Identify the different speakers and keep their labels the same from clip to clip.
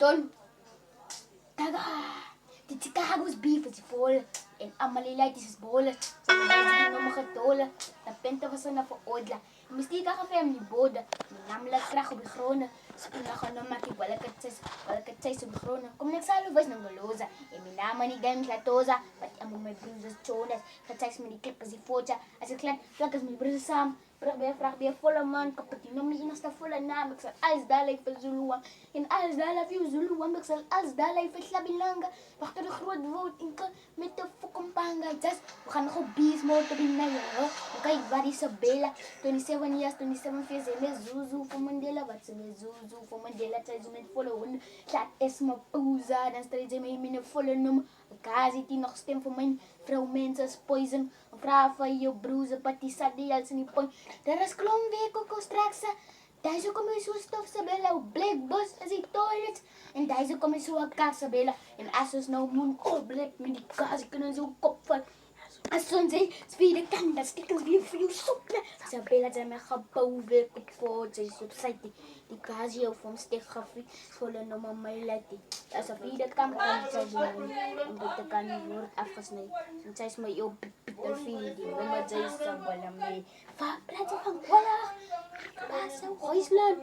Speaker 1: ton. Taga, dit Chicago's beef is vol. En amalilait is bol. Sa mga no makatola. Na penta was na voor odla. Mesti ka family boda. Namla krag op de grond. Spuna ka no maki wala ka tsay sa grond. Kom nagsalo was ng goloza. E minama ni gam klatoza. Pati amo may bruises chonas. Katsay mo ni clip si focha. As ik klan flakas mi bruises sam. Vraag bij volle man, kapot no mi inas na volle naam. Ik zal alles dalay voor Zuluang. En alles dalay voor Zuluang. Ik zal alles dalay voor Slabilanga. Wacht de groot woord in met de fukumpanga. Just, we gaan nog op bees motor in na yo. Kijk waar Isabella. 27 years, 27 years. Met Zuzu voor Mandela. Wat ze met Zuzu voor Mandela. Zij ze met volle honden. Laat es me pauza. Dan stel je mij met een volle nummer. Kazi die nog stem voor mijn vrouw mensen is poison. Vraag van je broer, patisa die als niet point. Daar is klom week ook al straks. Deze kom je zo stof Sabella, black bus as die toilet. En deze kom je zo een kaas Sabella. En als ze nou moen black met die kaas kunnen zo kop van. Als zo'n zei, spieren kan dat stikken weer voor je soep. Sabella zijn met gebouw weer kapot. Zij is op zijde. Die kaas hier van stek gafie. Scholen om aan mij laten. Als een vierde kan zij zijn. Omdat de kan niet wordt afgesneden. En zij is mij op Peter Field. Maar zij is Sabella mee. Plaats van wala. Pasa Khoislan.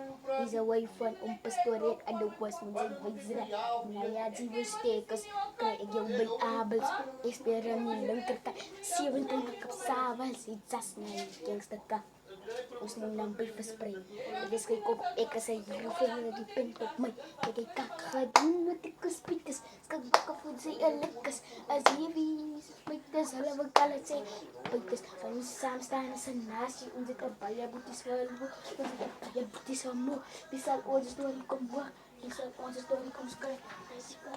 Speaker 1: Is away from pastoret and the was met Vizra. Maya Jivistekers. Kaya yung bay abels. Espera ni lang kerta. Siwan kang nakapsawal. Si Jas na gangsta ka. Us nang nambay pa spray. Igas kay ko eka sa yufe na di pentok may. Kaya kakadun na tikus pitas. Skag baka food sa alakas. Azivis. Pagtas halawag kalat sa pagtas. Ang samsta na sa nasi. Unzi ka balya butis walbo. Unzi ka balya butis mo. Bisal o just doon kong buwak. Bisal o just doon kong skay. Ay si ka.